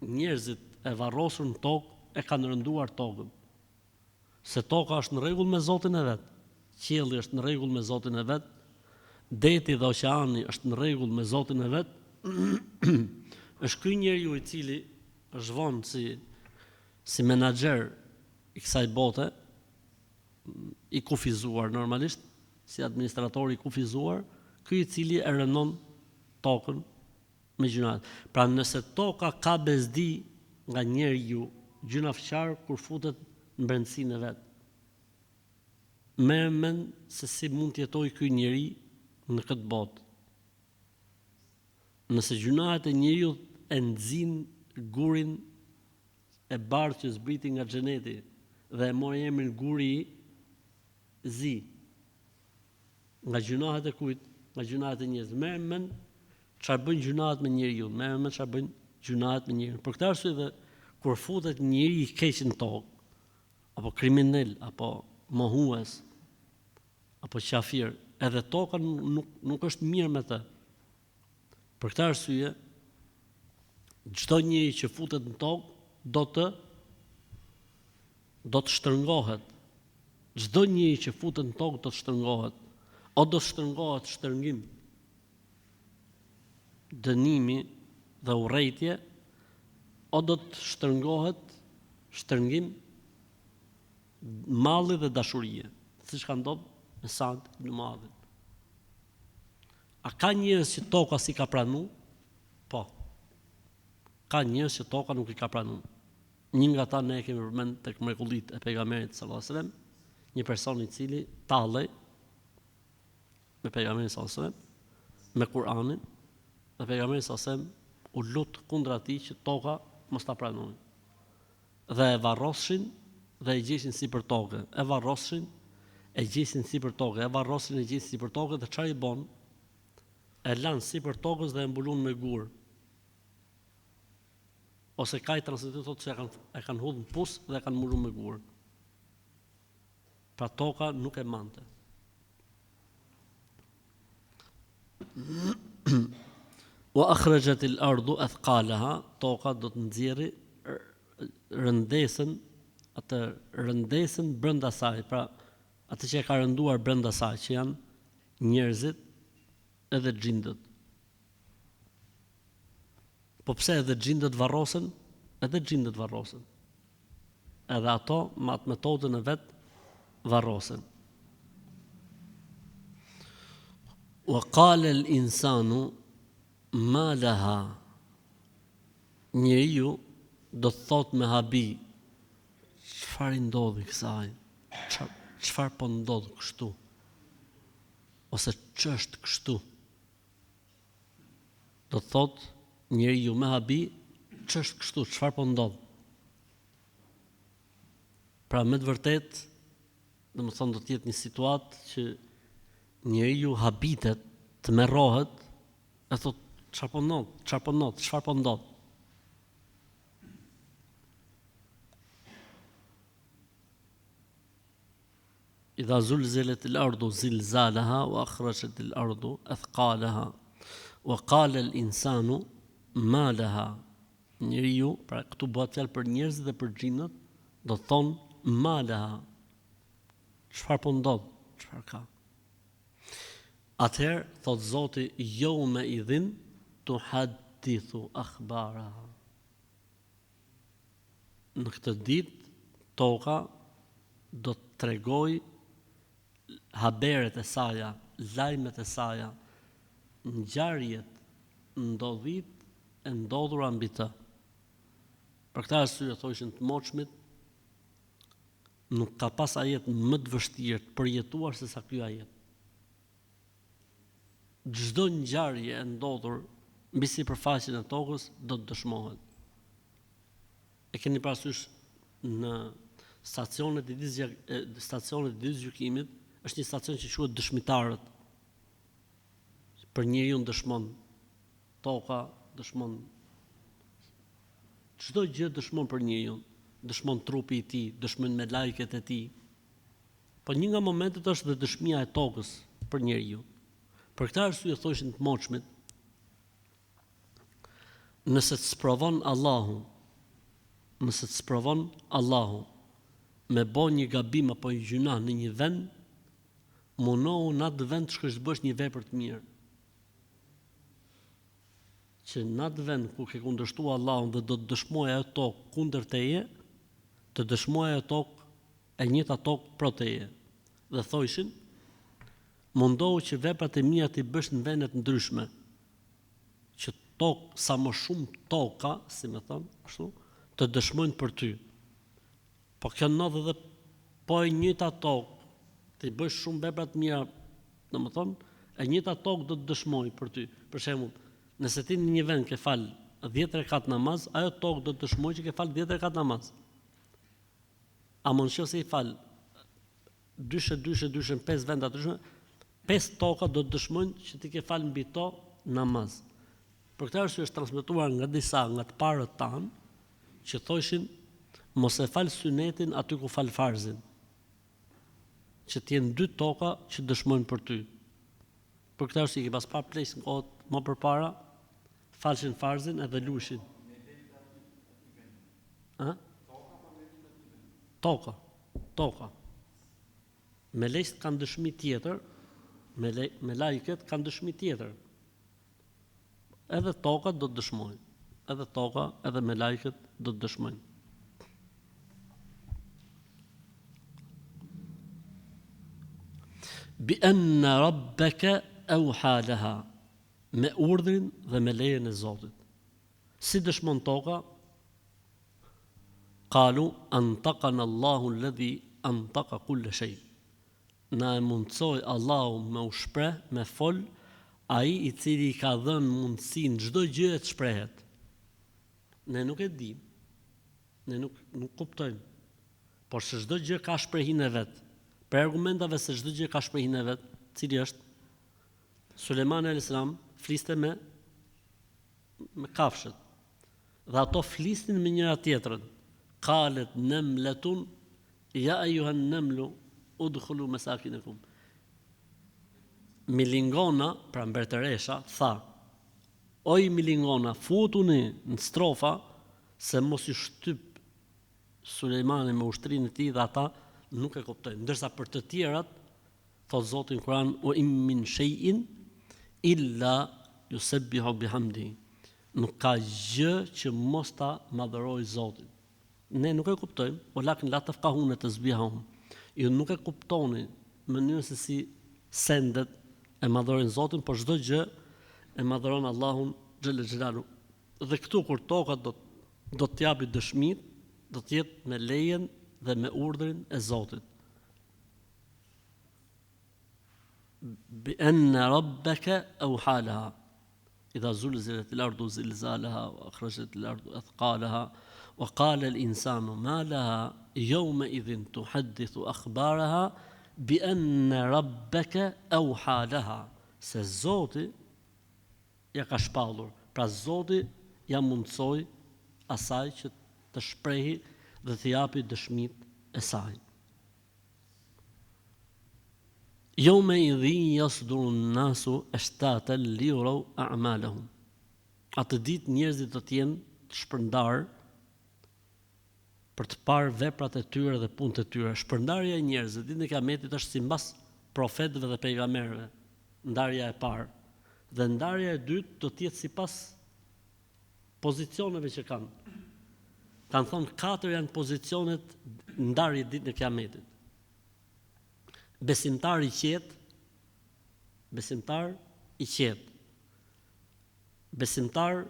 [SPEAKER 1] njerëzit e varrosur në tokë e kanë rënduar tokën. Se toka është në rregull me Zotin e vet, qielli është në rregull me Zotin e vet, deti dhe oqeani është në rregull me Zotin e vet. Është ky njeriu i cili është vonë si menaxher i kësaj bote, i kufizuar normalisht, si administrator i kufizuar, ky i cili e rënon tokën me gjunat. Pra nëse toka ka bezdi nga njeriu gjunafçar kur futet në brendësinë e vet, merr mend se si mund të jetojë ky njeri në këtë botë. Nëse gjunahet e njeriu e nxin gurin e bardhë që zbriti nga xheneti dhe e mori emrin guri i zi. Nga gjunahet e kujt? Nga gjunahet e njerëzve. Merr mend çfarë bëjnë gjunahet me njeriu, merr mend çfarë bëjnë gjunahet me njeriu. Për këtë arsye dhe kur futet njeri i keq në tokë, apo kriminal, apo mohues, apo qafir, edhe toka nuk është mirë me të. Për këtë arsye, çdo njeri që futet në tokë do të shtrëngohet. Çdo njeri që futet në tokë do të shtrëngohet. O do të shtrëngohet shtrëngim, dënimi dhe urrejtje, o do të shtrëngohet shtrëngim, malli dhe dashurie, siç ka ndodhur me Sa'd ibn Mu'adhin. A ka njerëz që toka si ka pranu? Po. Ka njerëz që toka nuk i ka pranu. Një nga ta ne kemi përmend tek mrekullitë e pejgamberit sallallahu alajhi wasallam, një person i cili tallej me pejgamberin sallallahu alajhi wasallam, me Kur'anin, dhe pejgamberi sallallahu alajhi wasallam u lut kundër atij që toka mos ta pranojë. Dhe e varroshin dhe e gjeshin sipër tokë. E varroshin, e gjesin sipër tokë, e varrosin, e gjesin sipër tokë dhe çfarë i bën? E lanë sipër tokës dhe e mbulon me gur. Ose ka i transmetuar thotë se e kanë hudhur në pus dhe e kanë mbulur me gur. Pra toka nuk e mante. Wa akhrajat al-ardu athqalaha, toka do të nxjerrë rëndesën, atë rëndesën brenda saj, pra atë që e ka rënduar brenda saj, që janë njerëzit edhe xhindët. Po pse edhe xhindët varrosen? Edhe xhindët varrosen. Edhe ato me atë metodën e vet varrosen. Wa qala al-insanu ma laha, njeriu do të thot me habi, çfarë i ndodhi kësaj? Çfarë po ndodh kështu? Ose ç'është kështu? Do të thot njeriu me habi, ç'është kështu? Çfarë po ndodh? Pra me të vërtet, domethënë do të jetë një situatë që njeriu habitet, të merrohet, e thot çfarë po ndodh? Çfarë po ndodh? Idha zulzilet al-ardu zilzalaha wa akhrajat al-ardu athqalaha wa qala al-insanu ma laha. Njeriu, pra këtu bëhet fjalë për njerëzit dhe për xhinët, do të thonë ma laha. Çfarë po ndodh? Çfarë ka? Atëherë thot Zoti, yawma idhin tuhaddithu akhbaraha. Në këtë ditë toka do të tregoj haberet e saja, lajmet e saja, ngjarjet, ndodhit e ndodhura mbi të. Për këtë arsye thoshin të moshmit, nuk ka pas ajet më të vështirë të përjetuar se sa ky ajet. Çdo ngjarje e ndodhur mbi sipërfaqen e tokës do të dëshmohet. E keni parasysh në stacionet e ditës gjykimit, është një stacion që quhet dëshmitarët. Për njeriu dëshmon toka, dëshmon çdo gjë, dëshmon për njeriu, dëshmon trupi i tij, dëshmon me lajket e tij. Po një nga momentet është dhe dëshmia e tokës për njeriu. Për këtë arsye thoshin të moshmit, nëse të sprovon Allahu me bën një gabim apo një gjuna në një vend, mundohu në atë vend të bësh një vepër të mirë. Që në atë vend ku ke kundërshtuar Allahun dhe do të dëshmojë ajo tokë kundër teje, të dëshmojë ajo tokë e njëjta tokë pro teje. Dhe thoshin, mundohu që veprat e mira të bësh në vende të ndryshme. Që tokë, sa më shumë toka, si më thon, ashtu, të dëshmojnë për ty. Po kjo ndodh edhe po e njëjta tokë, të bësh shumë vepra të mira, domethënë, e njëjta tokë do të dëshmojë për ty. Për shembull, nëse ti në një vend ke fal 10 rekat namaz, ajo tokë do të dëshmojë që ke fal 10 rekat namaz. A mund nëse i fal 5 venda të ndryshme, 5 toka do të dëshmojnë që ti ke fal mbi to namaz. Për këtë arsye është transmetuar nga disa nga të parët tan që thoshin mos e fal synetin aty ku fal farzin. Që të jenë 2 toka që dëshmojnë për ty. Për këtë arsye që pas pa plesë në kohët më përpara, falshin farzin edhe lushin. Toka. Me lejt kanë dëshmi tjetër, me lajket kanë dëshmi tjetër. Edhe toka do të dëshmojnë. Edhe toka, edhe me lajket do të dëshmojnë. Bi anna rabbaka awha laha, me urdhrin dhe me lejen e Zotit. Si dëshmon toka? Qalu antaqana Allahu alladhi antaqa kull shay. Na e mundsoi Allahu me u shpreh, me fol, ai i cili i ka dhënë mundësinë çdo gjë të shprehet. Ne nuk e dim. Ne nuk kuptojmë. Por se çdo gjë ka shprehinë e vet. Për argumentave se çdo gjë ka shprehinë e vet, cili është Sulejmani alayhis salam fliste me kafshët. Dhe ato flisnin me njëra tjetrën. Qalet namlatun ya ayuha an-namlu udkhulu masakinakum. Milingona, pra mbretëresha, tha: "Oj Milingona, futuni në strofa se mos i shtyp Sulejmani me ushtrinë e tij dhe ata nuk e kuptojnë." Ndërsa për të tjerat, thot Zoti në Kur'an: "O im min shay'in illa yusabbihu bihamdi." Nuk ka gjë që mos ta madhëroj Zotin. Ne nuk e kuptojmë, walakin la tafqahuna tasbihahum. Ju nuk e kuptoni mënyrën se si sendet e madhërojnë Zotin, por çdo gjë e madhëron Allahun xhel xhelalu. Dhe këtu kur toka do të japi dëshmitë, do të jetë me lejen dhe me urdhrin e Zotit. Bi anna rabbaka awha laha idha zulzilat al-ardu zilzalaha wa akhrajat al-ardu athqalaha wa qala al-insanu ma laha yawma idhin tuhaddithu akhbaraha bi anna rabbaka awha laha. Se Zoti ja ka shpallur. Pra Zoti ja mundsoi asaj që të shprehi dhe të japi dëshmitë e saj. Yawma idhin yasduru an-nasu ashtatan liyuraw a'malahum. Atë ditë njerëzit do të jenë të shpërndar për të parë veprat e tyre dhe punët e tyre. Shpërndarja e njerëzve ditën e Kiametit është sipas profetëve dhe pejgamberëve, ndarja e parë. Dhe ndarja e dytë do të jetë sipas pozicioneve që kanë. Kanë thonë 4 janë pozicionet ndarje ditën e Kiametit. Besimtar i qetë, besimtar i qetë, besimtar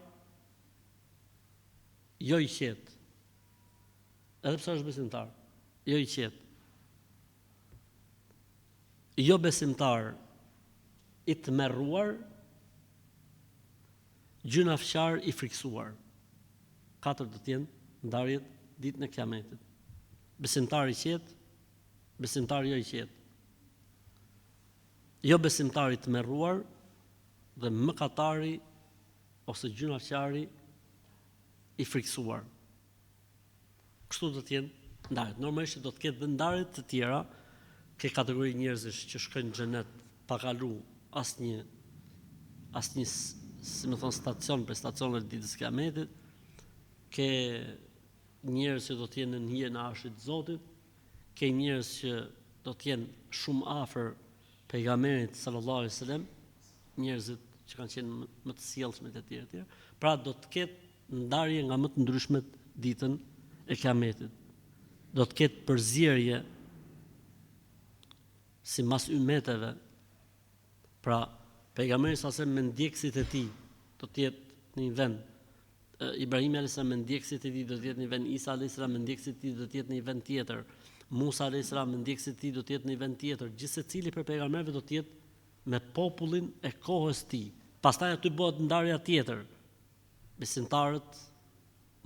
[SPEAKER 1] jo i qetë, edhe pse është besimtar, jo i qetë, jo besimtar i tmerruar, gjynafqar i friksuar. 4 do të jenë ndarjet ditën e Kiametit. Besimtar i qetë, besimtar jo i qetë. Jo besimtari të tmerruar dhe mëkatari ose gjynafqari i friksuar. Kështu do të jenë ndarjet. Normalisht do të ketë dhe ndarjet të tjera, ke kategori njerëzish që shkojnë në xhenet pa kalu asnjë si më thon stacion për stacionet e ditës së Kiametit, ke njerëz që do të jenë në hijen e arshit të Zotit, ke njerëz që do të jenë shumë afër pejgamberit sallallahu alaihi wasallam, njerëzit që kanë qenë më të sjellshëm të tjerë. Pra do të ketë ndarje nga më të ndryshmet ditën e Kiametit. Do të ketë përzierje sipas ymmeteve. Pra pejgamberi sallallahu alaihi wasallam me ndjekësit e tij do të jetë në një vend. Ibrahim alayhis salam me ndjekësit e tij do të jetë në një vend. Isa alayhis salam me ndjekësit e tij do të jetë në një vend tjetër. Musa alayhis salam me ndjekësit e tij do të jetë në një vend tjetër. Gjithsecili për pejgamberëve do të jetë me popullin e kohës tij. Pastaj aty bëhet ndarja tjetër. Besimtarët,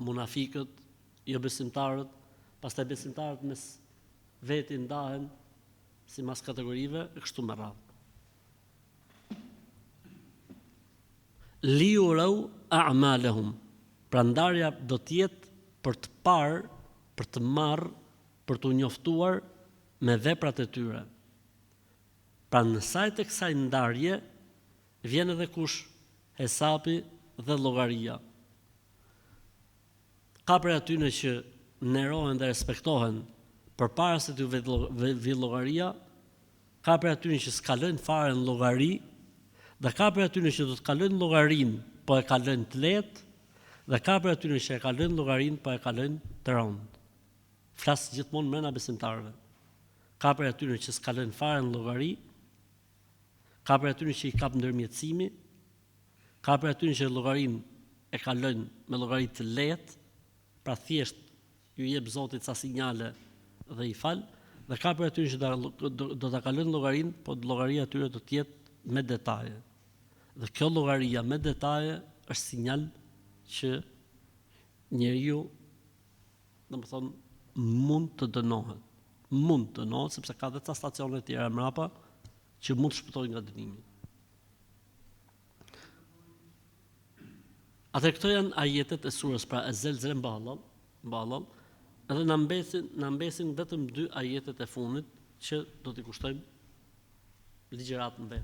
[SPEAKER 1] munafikët, jo besimtarët, pastaj besimtarët mes veti ndahen sipas kategorive e kështu me radhë. Liurau a'malahum. Pra ndarja do të jetë për të parë, për të marrë, për të njoftuar me veprat e tyre. Pra në sajt e kësaj ndarje vjen edhe kush? Hesapi dhe llogaria. Ka për atyre që nderohen dhe respektohen përpara se të vi llogaria, ka për atyre që s'kalojnë fare në llogari, dhe ka për atyre që do të kalojnë llogarin, po e kalojnë të lehtë, dhe ka për atyre që e kalojnë llogarin, po e kalojnë të rëndë. Flas gjithmonë brenda besimtarëve. Ka për atyre që s'kalojnë fare në llogari, ka për atyre që i kap ndërmjetësimi, ka për atyre që llogarin e kalojnë me llogari të lehtë, pra thjesht ju jep Zoti ca sinjale dhe i fal, dhe ka për atyre që do ta kalojnë llogarin, po llogaria e tyre do të jetë me detaje. Dhe kjo llogaria me detaje është sinjal që njeriu, domethënë, mund të dënohet. Mund të dënohet sepse ka edhe ca stacione të tjera mbrapa që mund të shpëtojnë nga dënimi. Atë këto janë ajetet e surës, pra e zelzele mballal, edhe na mbesin vetëm 2 ajetet e fundit që do t'i kushtojmë ligjëratën vete.